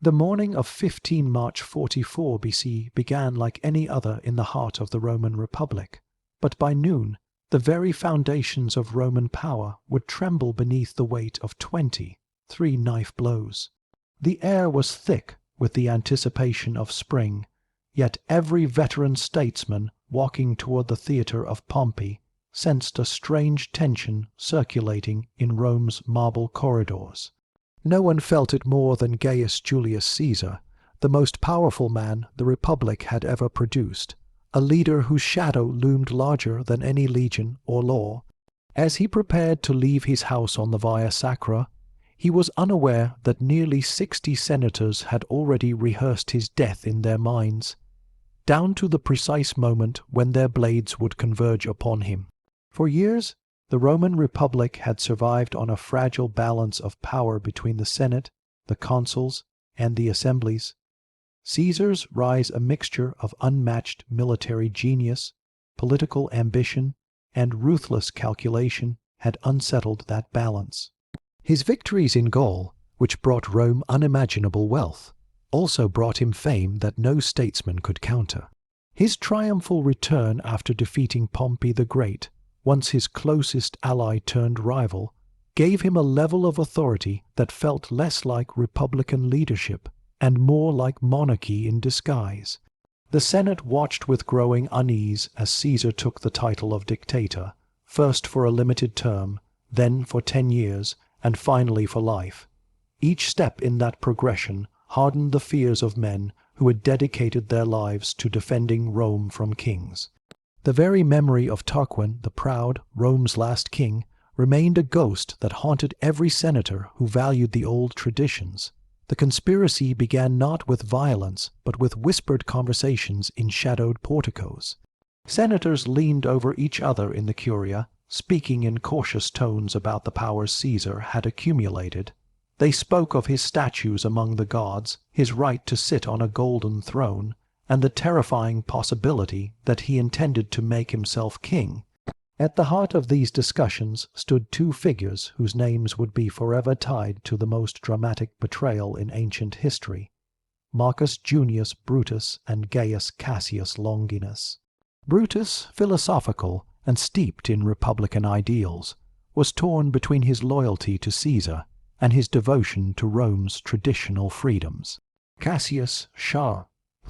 The morning of 15 March 44 BC began like any other in the heart of the Roman Republic, but by noon the very foundations of Roman power would tremble beneath the weight of 23 knife blows. The air was thick with the anticipation of spring, yet every veteran statesman walking toward the theatre of Pompey sensed a strange tension circulating in Rome's marble corridors. No one felt it more than Gaius Julius Caesar, the most powerful man the Republic had ever produced, a leader whose shadow loomed larger than any legion or law. As he prepared to leave his house on the Via Sacra, he was unaware that nearly 60 senators had already rehearsed his death in their minds, down to the precise moment when their blades would converge upon him. For years, the Roman Republic had survived on a fragile balance of power between the Senate, the consuls, and the assemblies. Caesar's rise, a mixture of unmatched military genius, political ambition, and ruthless calculation, had unsettled that balance. His victories in Gaul, which brought Rome unimaginable wealth, also brought him fame that no statesman could counter. His triumphal return after defeating Pompey the Great, once his closest ally turned rival, gave him a level of authority that felt less like republican leadership and more like monarchy in disguise. The Senate watched with growing unease as Caesar took the title of dictator, first for a limited term, then for 10 years, and finally for life. Each step in that progression hardened the fears of men who had dedicated their lives to defending Rome from kings. The very memory of Tarquin the Proud, Rome's last king, remained a ghost that haunted every senator who valued the old traditions. The conspiracy began not with violence, but with whispered conversations in shadowed porticos. Senators leaned over each other in the Curia, speaking in cautious tones about the powers Caesar had accumulated. They spoke of his statues among the gods, his right to sit on a golden throne, and the terrifying possibility that he intended to make himself king. At the heart of these discussions stood two figures whose names would be forever tied to the most dramatic betrayal in ancient history: Marcus Junius Brutus and Gaius Cassius Longinus. Brutus, philosophical and steeped in republican ideals, was torn between his loyalty to Caesar and his devotion to Rome's traditional freedoms. Cassius, sharp,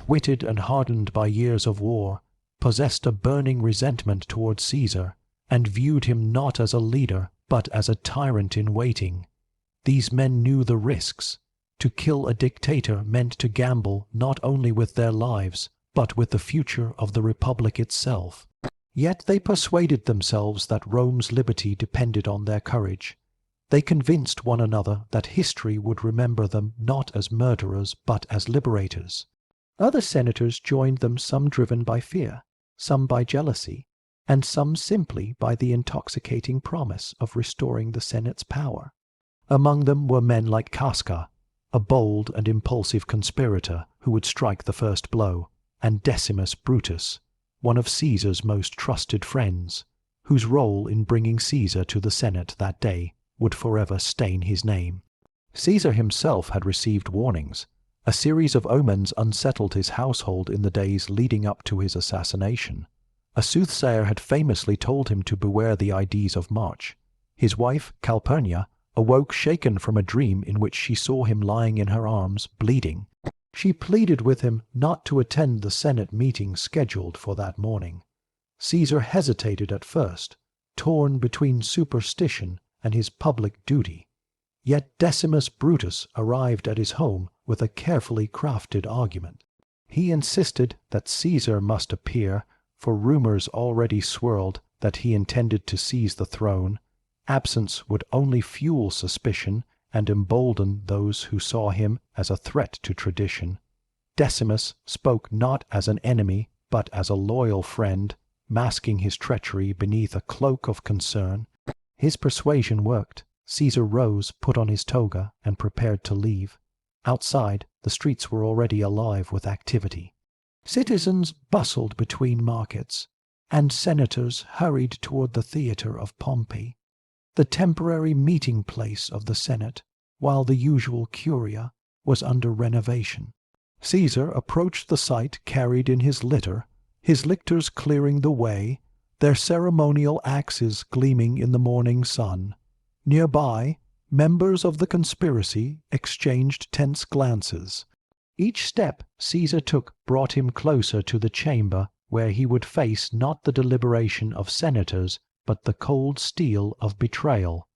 witted and hardened by years of war, possessed a burning resentment toward Caesar, and viewed him not as a leader, but as a tyrant in waiting. These men knew the risks. To kill a dictator meant to gamble not only with their lives, but with the future of the Republic itself. Yet they persuaded themselves that Rome's liberty depended on their courage. They convinced one another that history would remember them not as murderers, but as liberators. Other senators joined them, some driven by fear, some by jealousy, and some simply by the intoxicating promise of restoring the Senate's power. Among them were men like Casca, a bold and impulsive conspirator who would strike the first blow, and Decimus Brutus, one of Caesar's most trusted friends, whose role in bringing Caesar to the Senate that day would forever stain his name. Caesar himself had received warnings. A series of omens unsettled his household in the days leading up to his assassination. A soothsayer had famously told him to beware the Ides of March. His wife, Calpurnia, awoke shaken from a dream in which she saw him lying in her arms, bleeding. She pleaded with him not to attend the Senate meeting scheduled for that morning. Caesar hesitated at first, torn between superstition and his public duty. Yet Decimus Brutus arrived at his home with a carefully crafted argument. He insisted that Caesar must appear, for rumors already swirled that he intended to seize the throne. Absence would only fuel suspicion and embolden those who saw him as a threat to tradition. Decimus spoke not as an enemy, but as a loyal friend, masking his treachery beneath a cloak of concern. His persuasion worked. Caesar rose, put on his toga, and prepared to leave. Outside, the streets were already alive with activity. Citizens bustled between markets, and senators hurried toward the theatre of Pompey, the temporary meeting place of the Senate, while the usual Curia, was under renovation. Caesar approached the site carried in his litter, his lictors clearing the way, their ceremonial axes gleaming in the morning sun. Nearby, members of the conspiracy exchanged tense glances. Each step Caesar took brought him closer to the chamber where he would face not the deliberation of senators, but the cold steel of betrayal.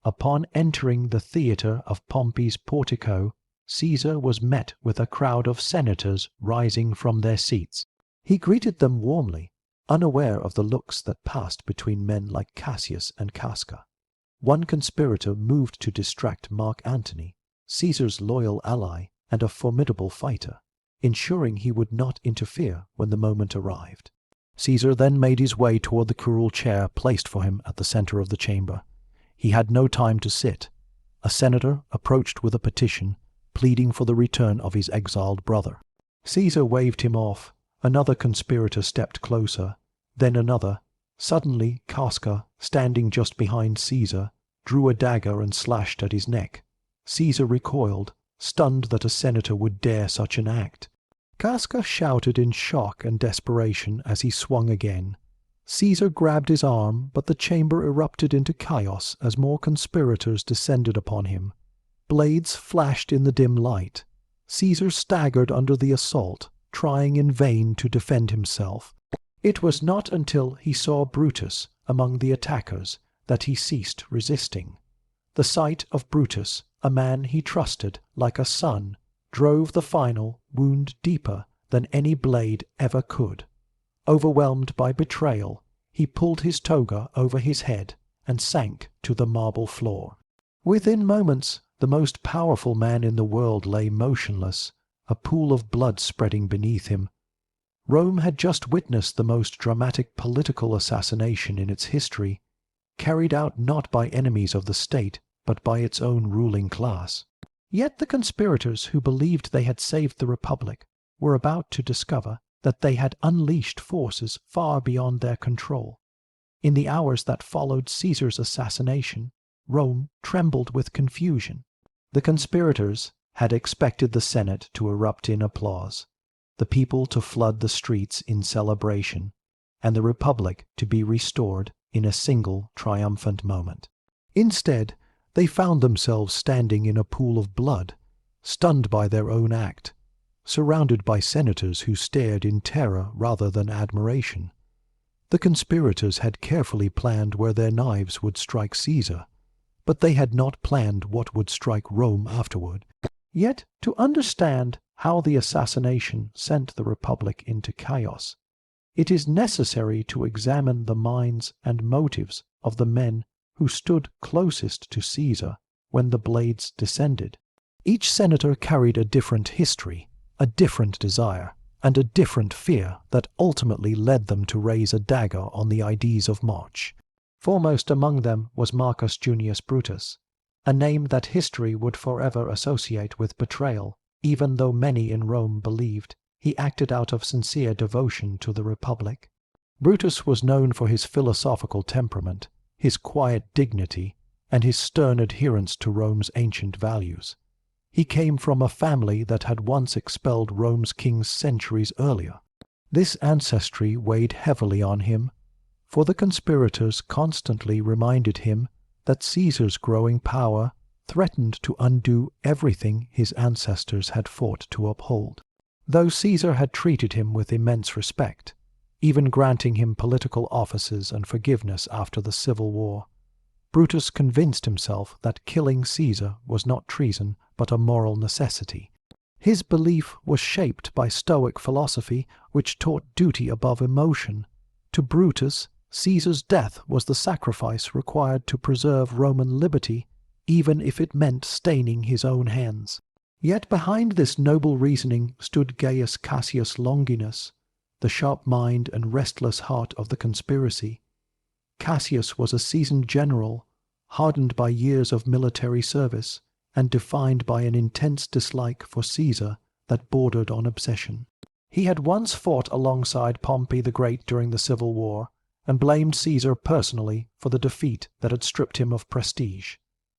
Upon entering the theatre of Pompey's portico, Caesar was met with a crowd of senators rising from their seats. He greeted them warmly, unaware of the looks that passed between men like Cassius and Casca. One conspirator moved to distract Mark Antony, Caesar's loyal ally and a formidable fighter, ensuring he would not interfere when the moment arrived. Caesar then made his way toward the curule chair placed for him at the center of the chamber. He had no time to sit. A senator approached with a petition, pleading for the return of his exiled brother. Caesar waved him off. Another conspirator stepped closer, then another. Suddenly Casca, standing just behind Caesar, drew a dagger and slashed at his neck. Caesar recoiled, stunned that a senator would dare such an act. Casca shouted in shock and desperation as he swung again. Caesar grabbed his arm, but the chamber erupted into chaos as more conspirators descended upon him. Blades flashed in the dim light. Caesar staggered under the assault, trying in vain to defend himself. It was not until he saw Brutus among the attackers that he ceased resisting. The sight of Brutus, a man he trusted like a son, drove the final wound deeper than any blade ever could. Overwhelmed by betrayal, he pulled his toga over his head and sank to the marble floor. Within moments, the most powerful man in the world lay motionless, a pool of blood spreading beneath him. Rome had just witnessed the most dramatic political assassination in its history, carried out not by enemies of the state, but by its own ruling class. Yet the conspirators who believed they had saved the Republic were about to discover that they had unleashed forces far beyond their control. In the hours that followed Caesar's assassination, Rome trembled with confusion. The conspirators had expected the Senate to erupt in applause, the people to flood the streets in celebration, and the Republic to be restored in a single triumphant moment. Instead, they found themselves standing in a pool of blood, stunned by their own act, surrounded by senators who stared in terror rather than admiration. The conspirators had carefully planned where their knives would strike Caesar, but they had not planned what would strike Rome afterward. Yet, to understand how the assassination sent the Republic into chaos, it is necessary to examine the minds and motives of the men who stood closest to Caesar when the blades descended. Each senator carried a different history, a different desire, and a different fear that ultimately led them to raise a dagger on the Ides of March. Foremost among them was Marcus Junius Brutus, a name that history would forever associate with betrayal, even though many in Rome believed he acted out of sincere devotion to the Republic. Brutus was known for his philosophical temperament, his quiet dignity, and his stern adherence to Rome's ancient values. He came from a family that had once expelled Rome's kings centuries earlier. This ancestry weighed heavily on him, for the conspirators constantly reminded him that Caesar's growing power threatened to undo everything his ancestors had fought to uphold. Though Caesar had treated him with immense respect, even granting him political offices and forgiveness after the Civil War, Brutus convinced himself that killing Caesar was not treason but a moral necessity. His belief was shaped by Stoic philosophy, which taught duty above emotion. To Brutus, Caesar's death was the sacrifice required to preserve Roman liberty, even if it meant staining his own hands. Yet behind this noble reasoning stood Gaius Cassius Longinus, the sharp mind and restless heart of the conspiracy. Cassius was a seasoned general, hardened by years of military service, and defined by an intense dislike for Caesar that bordered on obsession. He had once fought alongside Pompey the Great during the Civil War, and blamed Caesar personally for the defeat that had stripped him of prestige.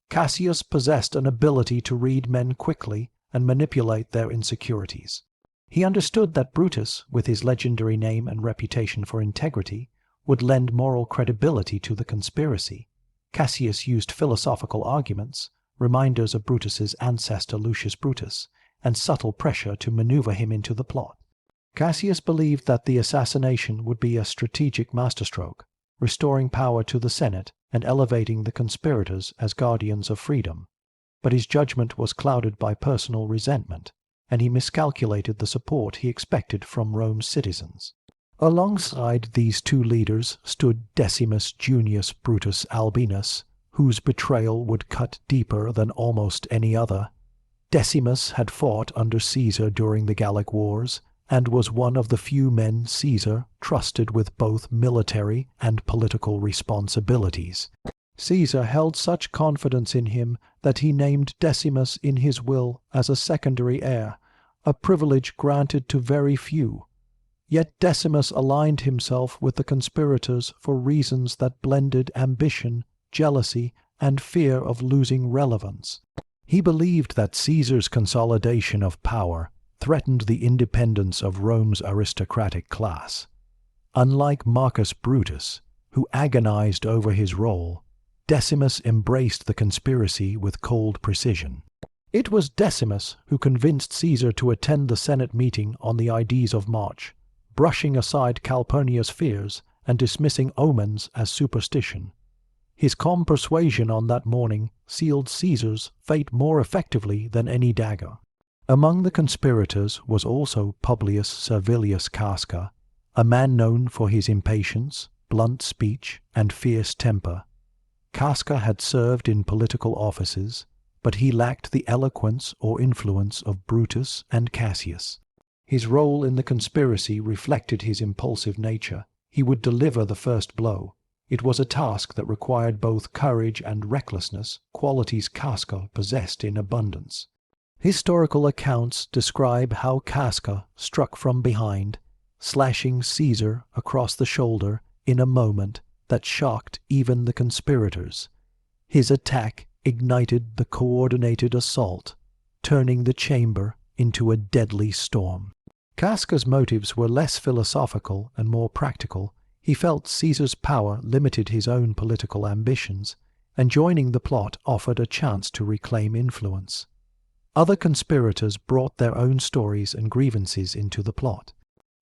Cassius possessed an ability to read men quickly and manipulate their insecurities. He understood that Brutus, with his legendary name and reputation for integrity, would lend moral credibility to the conspiracy. Cassius used philosophical arguments, reminders of Brutus's ancestor Lucius Brutus, and subtle pressure to maneuver him into the plot. Cassius believed that the assassination would be a strategic masterstroke, restoring power to the Senate and elevating the conspirators as guardians of freedom. But his judgment was clouded by personal resentment, and he miscalculated the support he expected from Rome's citizens. Alongside these two leaders stood Decimus Junius Brutus Albinus, whose betrayal would cut deeper than almost any other. Decimus had fought under Caesar during the Gallic Wars, and was one of the few men Caesar trusted with both military and political responsibilities. Caesar held such confidence in him that he named Decimus in his will as a secondary heir, a privilege granted to very few. Yet Decimus aligned himself with the conspirators for reasons that blended ambition, jealousy, and fear of losing relevance. He believed that Caesar's consolidation of power threatened the independence of Rome's aristocratic class. Unlike Marcus Brutus, who agonized over his role, Decimus embraced the conspiracy with cold precision. It was Decimus who convinced Caesar to attend the Senate meeting on the Ides of March, brushing aside Calpurnia's fears and dismissing omens as superstition. His calm persuasion on that morning sealed Caesar's fate more effectively than any dagger. Among the conspirators was also Publius Servilius Casca, a man known for his impatience, blunt speech, and fierce temper. Casca had served in political offices, but he lacked the eloquence or influence of Brutus and Cassius. His role in the conspiracy reflected his impulsive nature. He would deliver the first blow. It was a task that required both courage and recklessness, qualities Casca possessed in abundance. Historical accounts describe how Casca struck from behind, slashing Caesar across the shoulder in a moment that shocked even the conspirators. His attack ignited the coordinated assault, turning the chamber into a deadly storm. Casca's motives were less philosophical and more practical. He felt Caesar's power limited his own political ambitions, and joining the plot offered a chance to reclaim influence. Other conspirators brought their own stories and grievances into the plot.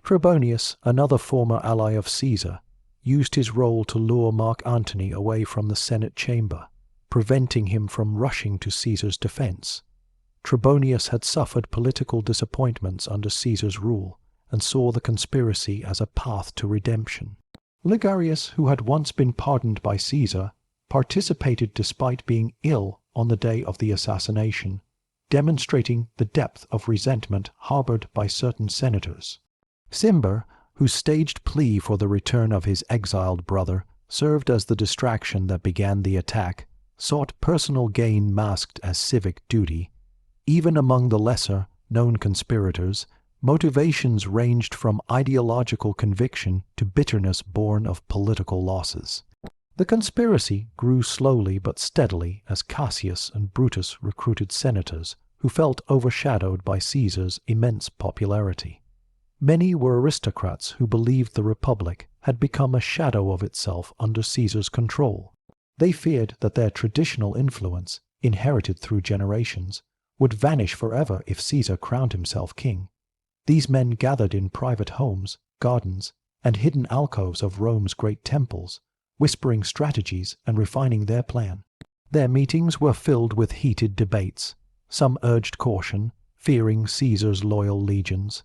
Trebonius, another former ally of Caesar, used his role to lure Mark Antony away from the Senate chamber, preventing him from rushing to Caesar's defense. Trebonius had suffered political disappointments under Caesar's rule and saw the conspiracy as a path to redemption. Ligarius, who had once been pardoned by Caesar, participated despite being ill on the day of the assassination, demonstrating the depth of resentment harbored by certain senators. Cimber, whose staged plea for the return of his exiled brother served as the distraction that began the attack, sought personal gain masked as civic duty. Even among the lesser-known conspirators, motivations ranged from ideological conviction to bitterness born of political losses. The conspiracy grew slowly but steadily as Cassius and Brutus recruited senators who felt overshadowed by Caesar's immense popularity. Many were aristocrats who believed the Republic had become a shadow of itself under Caesar's control. They feared that their traditional influence, inherited through generations, would vanish forever if Caesar crowned himself king. These men gathered in private homes, gardens, and hidden alcoves of Rome's great temples, whispering strategies and refining their plan. Their meetings were filled with heated debates. Some urged caution, fearing Caesar's loyal legions.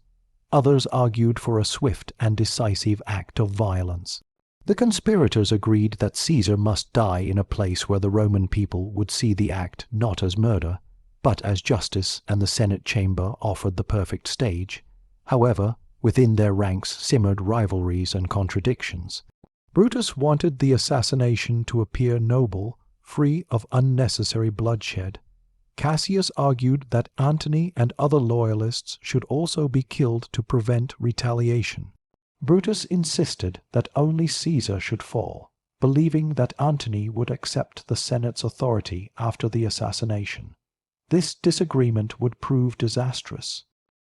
Others argued for a swift and decisive act of violence. The conspirators agreed that Caesar must die in a place where the Roman people would see the act not as murder, but as justice, and the Senate chamber offered the perfect stage. However, within their ranks simmered rivalries and contradictions. Brutus wanted the assassination to appear noble, free of unnecessary bloodshed. Cassius argued that Antony and other loyalists should also be killed to prevent retaliation. Brutus insisted that only Caesar should fall, believing that Antony would accept the Senate's authority after the assassination. This disagreement would prove disastrous.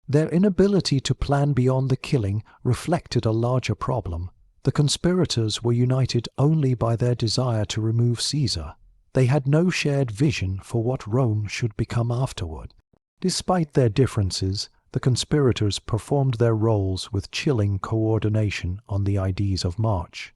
Their inability to plan beyond the killing reflected a larger problem. The conspirators were united only by their desire to remove Caesar. They had no shared vision for what Rome should become afterward. Despite their differences, the conspirators performed their roles with chilling coordination on the Ides of March.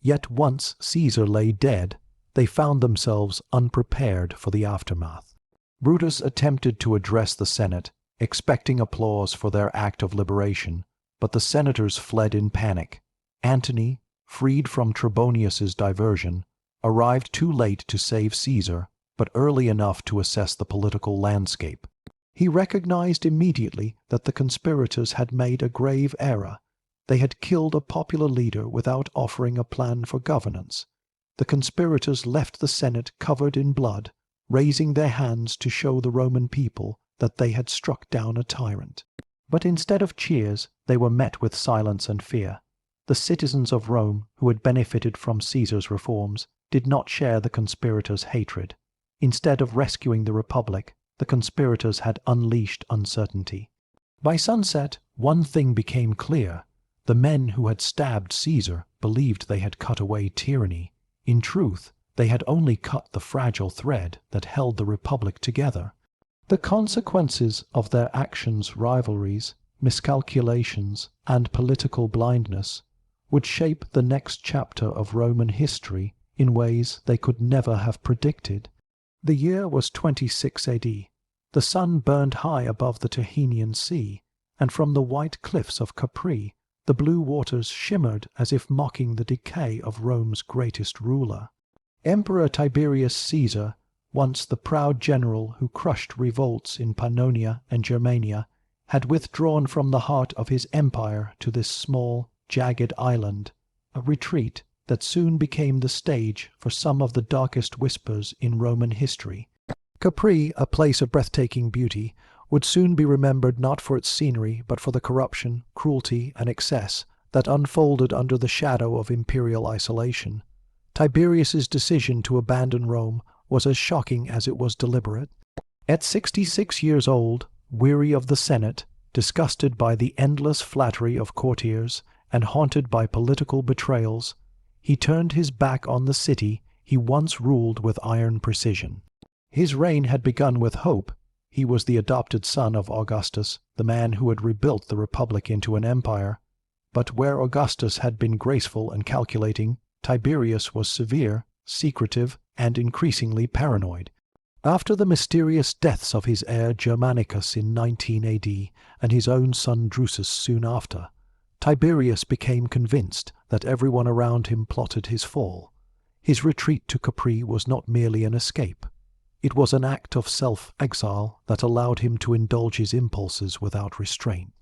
Yet once Caesar lay dead, they found themselves unprepared for the aftermath. Brutus attempted to address the Senate, expecting applause for their act of liberation, but the senators fled in panic. Antony, freed from Trebonius's diversion, arrived too late to save Caesar, but early enough to assess the political landscape. He recognized immediately that the conspirators had made a grave error. They had killed a popular leader without offering a plan for governance. The conspirators left the Senate covered in blood, raising their hands to show the Roman people that they had struck down a tyrant. But instead of cheers, they were met with silence and fear. The citizens of Rome, who had benefited from Caesar's reforms, did not share the conspirators' hatred. Instead of rescuing the Republic, the conspirators had unleashed uncertainty. By sunset, one thing became clear. The men who had stabbed Caesar believed they had cut away tyranny. In truth, they had only cut the fragile thread that held the Republic together. The consequences of their actions, rivalries, miscalculations, and political blindness would shape the next chapter of Roman history in ways they could never have predicted. The year was 26 AD. The sun burned high above the Tyrrhenian Sea, and from the white cliffs of Capri the blue waters shimmered as if mocking the decay of Rome's greatest ruler. Emperor Tiberius Caesar, once the proud general who crushed revolts in Pannonia and Germania, had withdrawn from the heart of his empire to this small, jagged island, a retreat that soon became the stage for some of the darkest whispers in Roman history. Capri, a place of breathtaking beauty, would soon be remembered not for its scenery but for the corruption, cruelty, and excess that unfolded under the shadow of imperial isolation. Tiberius's decision to abandon Rome was as shocking as it was deliberate. At 66 years old, weary of the Senate, disgusted by the endless flattery of courtiers, and haunted by political betrayals, he turned his back on the city he once ruled with iron precision. His reign had begun with hope. He was the adopted son of Augustus, the man who had rebuilt the Republic into an empire. But where Augustus had been graceful and calculating, Tiberius was severe, secretive, and increasingly paranoid. After the mysterious deaths of his heir Germanicus in 19 AD and his own son Drusus soon after, Tiberius became convinced that everyone around him plotted his fall. His retreat to Capri was not merely an escape. It was an act of self-exile that allowed him to indulge his impulses without restraint.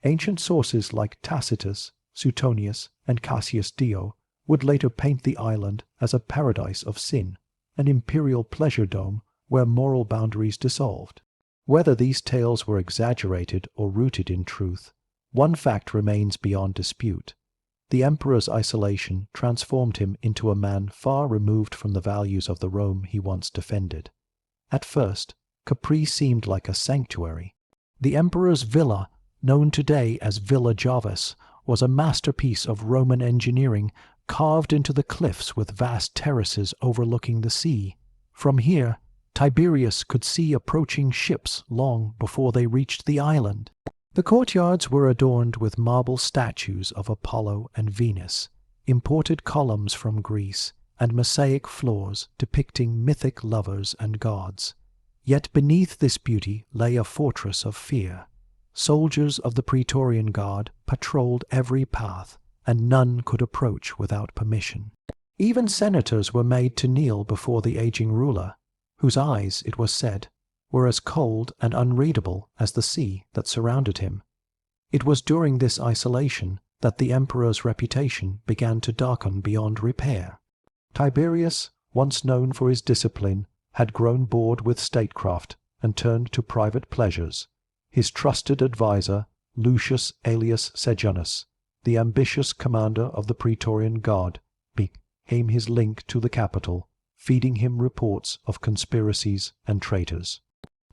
Ancient sources like Tacitus, Suetonius, and Cassius Dio would later paint the island as a paradise of sin, an imperial pleasure dome where moral boundaries dissolved. Whether these tales were exaggerated or rooted in truth, one fact remains beyond dispute. The emperor's isolation transformed him into a man far removed from the values of the Rome he once defended. At first, Capri seemed like a sanctuary. The emperor's villa, known today as Villa Jovis, was a masterpiece of Roman engineering carved into the cliffs with vast terraces overlooking the sea. From here, Tiberius could see approaching ships long before they reached the island. The courtyards were adorned with marble statues of Apollo and Venus, imported columns from Greece, and mosaic floors depicting mythic lovers and gods. Yet beneath this beauty lay a fortress of fear. Soldiers of the Praetorian Guard patrolled every path, and none could approach without permission. Even senators were made to kneel before the aging ruler, whose eyes, it was said, were as cold and unreadable as the sea that surrounded him. It was during this isolation that the emperor's reputation began to darken beyond repair. Tiberius, once known for his discipline, had grown bored with statecraft and turned to private pleasures. His trusted adviser, Lucius Aelius Sejanus, the ambitious commander of the Praetorian Guard, became his link to the capital, feeding him reports of conspiracies and traitors.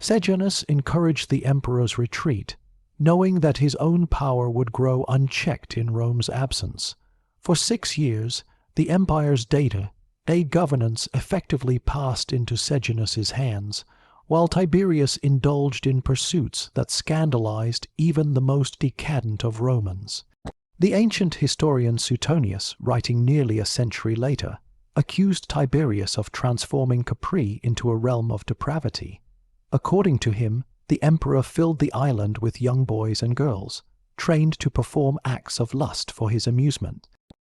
Sejanus encouraged the emperor's retreat, knowing that his own power would grow unchecked in Rome's absence. For 6 years, the empire's day governance effectively passed into Sejanus's hands, while Tiberius indulged in pursuits that scandalized even the most decadent of Romans. The ancient historian Suetonius, writing nearly a century later, accused Tiberius of transforming Capri into a realm of depravity. According to him, the emperor filled the island with young boys and girls, trained to perform acts of lust for his amusement.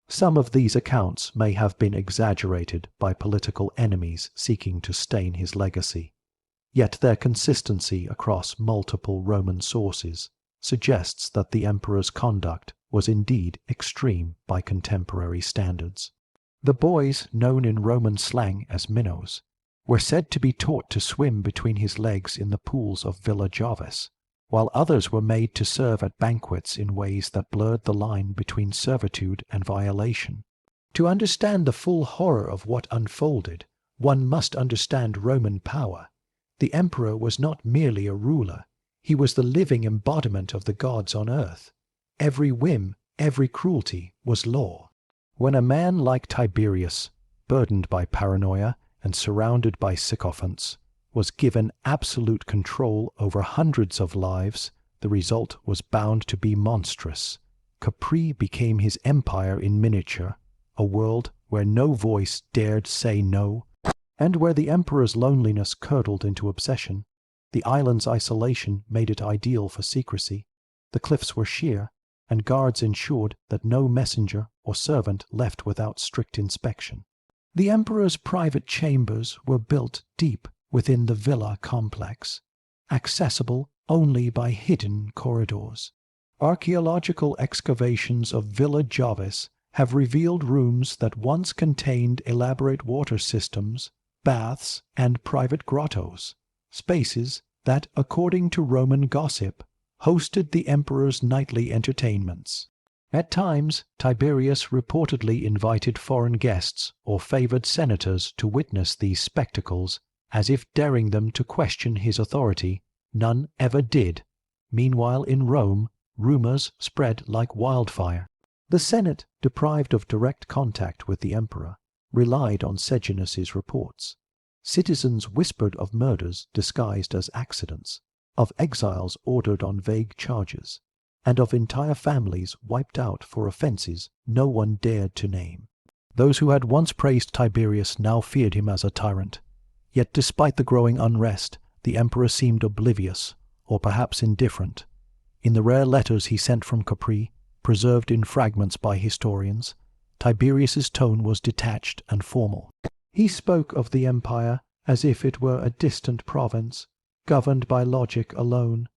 Some of these accounts may have been exaggerated by political enemies seeking to stain his legacy, yet their consistency across multiple Roman sources suggests that the emperor's conduct was indeed extreme by contemporary standards. The boys, known in Roman slang as minnows, were said to be taught to swim between his legs in the pools of Villa Jovis, while others were made to serve at banquets in ways that blurred the line between servitude and violation. To understand the full horror of what unfolded, one must understand Roman power. The emperor was not merely a ruler, he was the living embodiment of the gods on earth. Every whim, every cruelty was law. When a man like Tiberius, burdened by paranoia and surrounded by sycophants, was given absolute control over hundreds of lives, the result was bound to be monstrous. Capri became his empire in miniature, a world where no voice dared say no, and where the emperor's loneliness curdled into obsession. The island's isolation made it ideal for secrecy. The cliffs were sheer, and guards ensured that no messenger or servant left without strict inspection. The emperor's private chambers were built deep within the villa complex, accessible only by hidden corridors. Archaeological excavations of Villa Jovis have revealed rooms that once contained elaborate water systems, baths, and private grottos, spaces that, according to Roman gossip, hosted the emperor's nightly entertainments. At times, Tiberius reportedly invited foreign guests or favored senators to witness these spectacles, as if daring them to question his authority. None ever did. Meanwhile, in Rome, rumors spread like wildfire. The Senate, deprived of direct contact with the emperor, relied on Sejanus's reports. Citizens whispered of murders disguised as accidents, of exiles ordered on vague charges, and of entire families wiped out for offenses no one dared to name. Those who had once praised Tiberius now feared him as a tyrant. Yet despite the growing unrest, the emperor seemed oblivious, or perhaps indifferent. In the rare letters he sent from Capri, preserved in fragments by historians, Tiberius's tone was detached and formal. He spoke of the empire as if it were a distant province, governed by logic alone.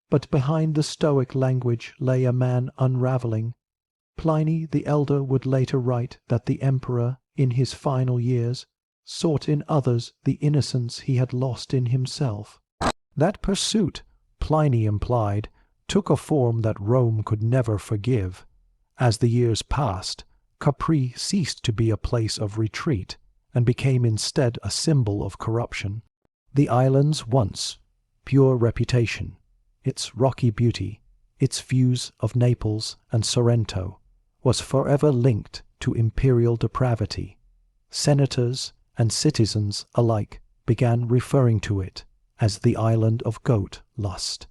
But behind the stoic language lay a man unraveling. Pliny the Elder would later write that the emperor, in his final years, sought in others the innocence he had lost in himself. That pursuit, Pliny implied, took a form that Rome could never forgive. As the years passed, Capri ceased to be a place of retreat, and became instead a symbol of corruption. The island's once pure reputation, its rocky beauty, its views of Naples and Sorrento, was forever linked to imperial depravity. Senators and citizens alike began referring to it as the island of goat lust,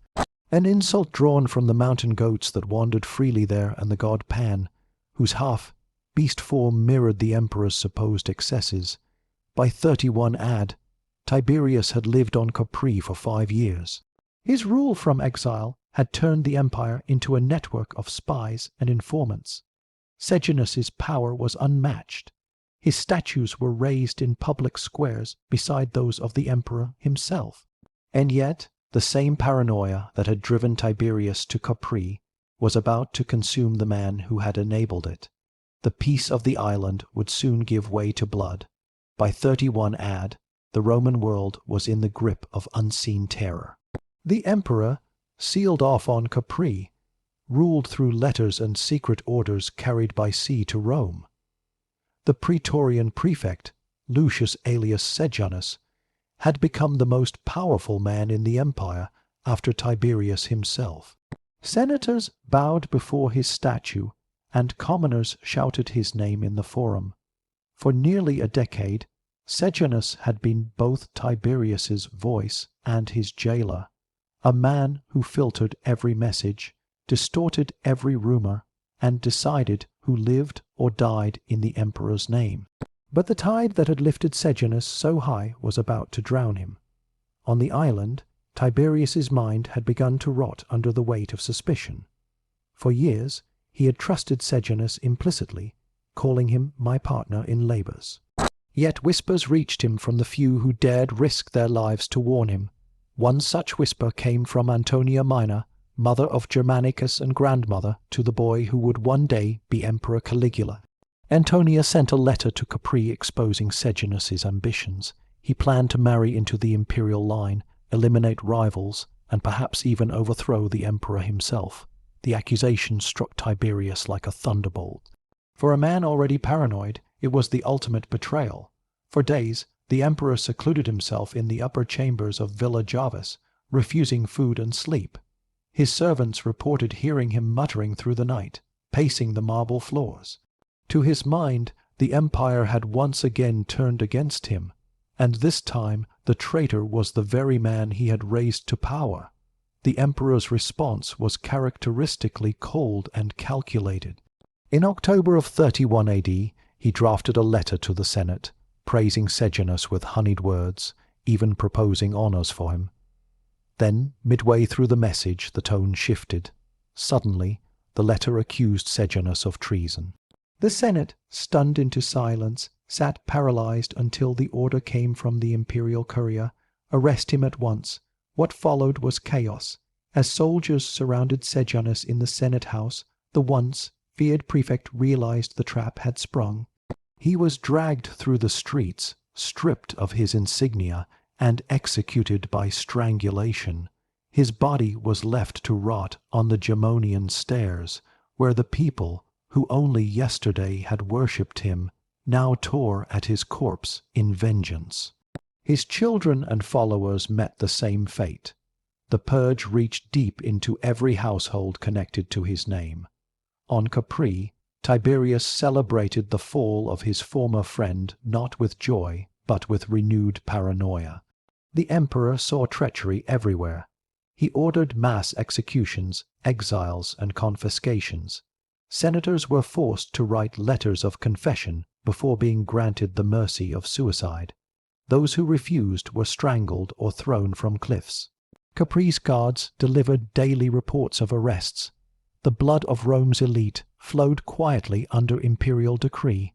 an insult drawn from the mountain goats that wandered freely there and the god Pan, whose half-beast form mirrored the emperor's supposed excesses. By 31 AD, Tiberius had lived on Capri for 5 years. His rule from exile had turned the empire into a network of spies and informants. Sejanus's power was unmatched. His statues were raised in public squares beside those of the emperor himself. And yet, the same paranoia that had driven Tiberius to Capri was about to consume the man who had enabled it. The peace of the island would soon give way to blood. By 31 AD, the Roman world was in the grip of unseen terror. The emperor, sealed off on Capri, ruled through letters and secret orders carried by sea to Rome. The praetorian prefect, Lucius Aelius Sejanus, had become the most powerful man in the empire after Tiberius himself. Senators bowed before his statue, and commoners shouted his name in the forum. For nearly a decade, Sejanus had been both Tiberius's voice and his jailer, a man who filtered every message, distorted every rumor, and decided who lived or died in the emperor's name. But the tide that had lifted Sejanus so high was about to drown him. On the island, Tiberius's mind had begun to rot under the weight of suspicion. For years, he had trusted Sejanus implicitly, calling him my partner in labors. Yet whispers reached him from the few who dared risk their lives to warn him. One such whisper came from Antonia Minor, mother of Germanicus and grandmother to the boy who would one day be Emperor Caligula. Antonia sent a letter to Capri exposing Sejanus's ambitions. He planned to marry into the imperial line, eliminate rivals, and perhaps even overthrow the emperor himself. The accusation struck Tiberius like a thunderbolt. For a man already paranoid, it was the ultimate betrayal. For days, the emperor secluded himself in the upper chambers of Villa Jarvis, refusing food and sleep. His servants reported hearing him muttering through the night, pacing the marble floors. To his mind, the empire had once again turned against him, and this time the traitor was the very man he had raised to power. The emperor's response was characteristically cold and calculated. In October of 31 AD, he drafted a letter to the Senate, praising Sejanus with honeyed words, even proposing honors for him. Then, midway through the message, the tone shifted. Suddenly, the letter accused Sejanus of treason. The Senate, stunned into silence, sat paralyzed until the order came from the imperial courier, "Arrest him at once." What followed was chaos. As soldiers surrounded Sejanus in the Senate house, the once feared prefect realized the trap had sprung. He was dragged through the streets, stripped of his insignia, and executed by strangulation. His body was left to rot on the Gemonian stairs, where the people, who only yesterday had worshipped him, now tore at his corpse in vengeance. His children and followers met the same fate. The purge reached deep into every household connected to his name. On Capri, Tiberius celebrated the fall of his former friend not with joy, but with renewed paranoia. The emperor saw treachery everywhere. He ordered mass executions, exiles, and confiscations. Senators were forced to write letters of confession before being granted the mercy of suicide. Those who refused were strangled or thrown from cliffs. Capri's guards delivered daily reports of arrests. The blood of Rome's elite flowed quietly under imperial decree.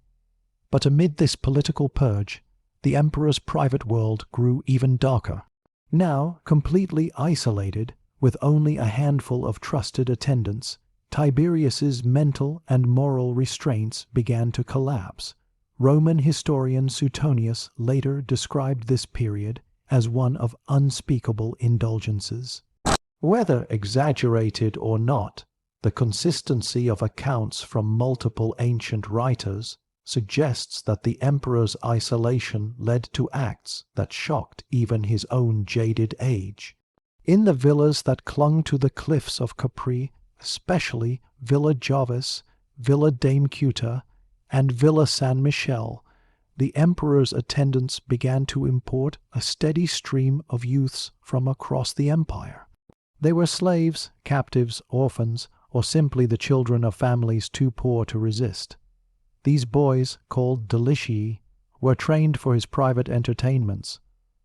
But amid this political purge, the emperor's private world grew even darker. Now, completely isolated, with only a handful of trusted attendants, Tiberius's mental and moral restraints began to collapse. Roman historian Suetonius later described this period as one of unspeakable indulgences. Whether exaggerated or not, the consistency of accounts from multiple ancient writers suggests that the emperor's isolation led to acts that shocked even his own jaded age. In the villas that clung to the cliffs of Capri, especially Villa Jarvis, Villa Dame Cuta, and Villa San Michele, the emperor's attendants began to import a steady stream of youths from across the empire. They were slaves, captives, orphans, or simply the children of families too poor to resist. These boys, called Delicii, were trained for his private entertainments.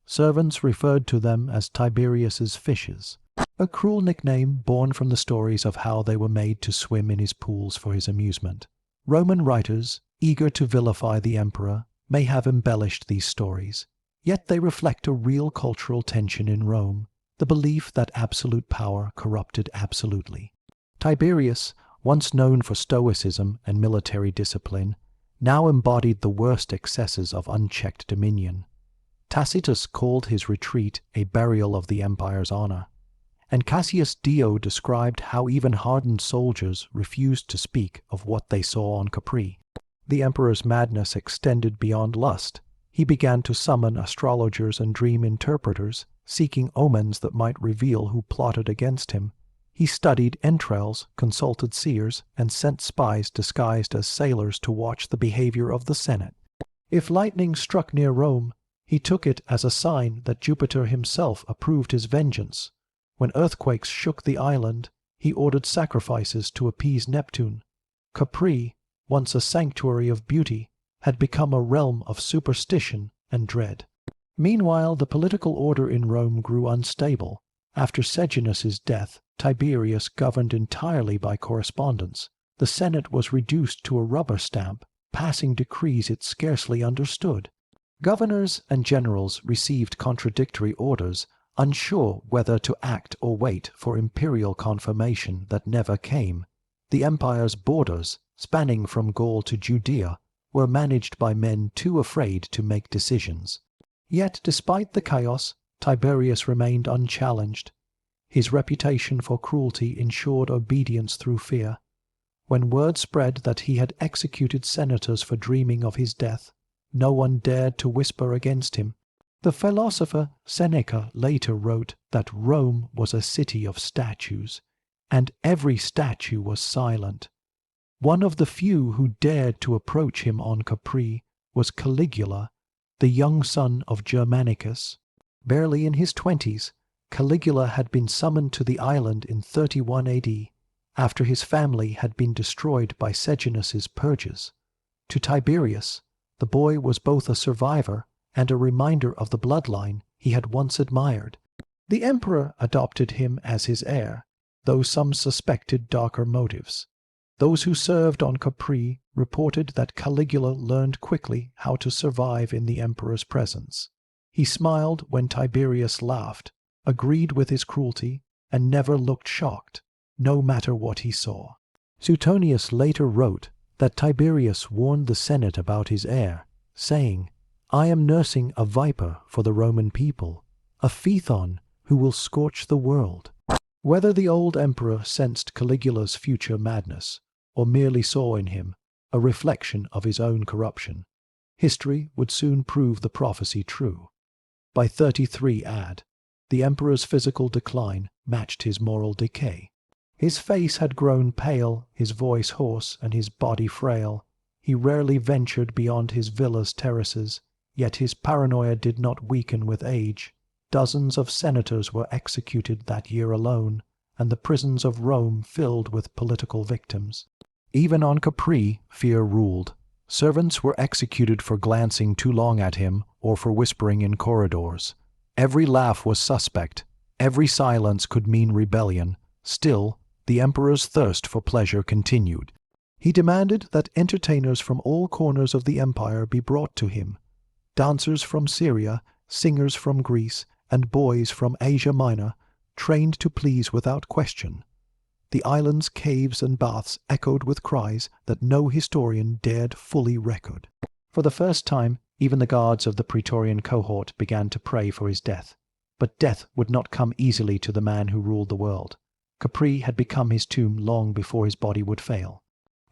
Servants referred to them as Tiberius's fishes, a cruel nickname born from the stories of how they were made to swim in his pools for his amusement. Roman writers, eager to vilify the emperor, may have embellished these stories, yet they reflect a real cultural tension in Rome, the belief that absolute power corrupted absolutely. Tiberius, once known for stoicism and military discipline, now embodied the worst excesses of unchecked dominion. Tacitus called his retreat a burial of the empire's honor, and Cassius Dio described how even hardened soldiers refused to speak of what they saw on Capri. The emperor's madness extended beyond lust. He began to summon astrologers and dream interpreters, seeking omens that might reveal who plotted against him. He studied entrails, consulted seers, and sent spies disguised as sailors to watch the behavior of the Senate. If lightning struck near Rome, he took it as a sign that Jupiter himself approved his vengeance. When earthquakes shook the island, he ordered sacrifices to appease Neptune. Capri, once a sanctuary of beauty, had become a realm of superstition and dread. Meanwhile, the political order in Rome grew unstable. After Sejanus's death, Tiberius governed entirely by correspondence. The Senate was reduced to a rubber stamp, passing decrees it scarcely understood. Governors and generals received contradictory orders, unsure whether to act or wait for imperial confirmation that never came. The empire's borders, spanning from Gaul to Judea, were managed by men too afraid to make decisions. Yet, despite the chaos, Tiberius remained unchallenged. His reputation for cruelty ensured obedience through fear. When word spread that he had executed senators for dreaming of his death, no one dared to whisper against him. The philosopher Seneca later wrote that Rome was a city of statues, and every statue was silent. One of the few who dared to approach him on Capri was Caligula, the young son of Germanicus. Barely in his 20s, Caligula had been summoned to the island in 31 AD, after his family had been destroyed by Sejanus's purges. To Tiberius, the boy was both a survivor and a reminder of the bloodline he had once admired. The emperor adopted him as his heir, though some suspected darker motives. Those who served on Capri reported that Caligula learned quickly how to survive in the emperor's presence. He smiled when Tiberius laughed, agreed with his cruelty, and never looked shocked, no matter what he saw. Suetonius later wrote that Tiberius warned the Senate about his heir, saying, "I am nursing a viper for the Roman people, a Phaethon who will scorch the world." Whether the old emperor sensed Caligula's future madness, or merely saw in him a reflection of his own corruption, history would soon prove the prophecy true. By 33 AD, the emperor's physical decline matched his moral decay. His face had grown pale, his voice hoarse, and his body frail. He rarely ventured beyond his villa's terraces, yet his paranoia did not weaken with age. Dozens of senators were executed that year alone, and the prisons of Rome filled with political victims. Even on Capri, fear ruled. Servants were executed for glancing too long at him or for whispering in corridors. Every laugh was suspect. Every silence could mean rebellion. Still, the emperor's thirst for pleasure continued. He demanded that entertainers from all corners of the empire be brought to him. Dancers from Syria, singers from Greece, and boys from Asia Minor, trained to please without question. The island's caves and baths echoed with cries that no historian dared fully record. For the first time, even the guards of the Praetorian cohort began to pray for his death. But death would not come easily to the man who ruled the world. Capri had become his tomb long before his body would fail.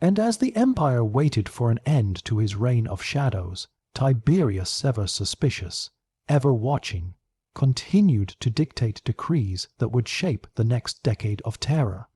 And as the empire waited for an end to his reign of shadows, Tiberius, ever suspicious, ever watching, continued to dictate decrees that would shape the next decade of terror.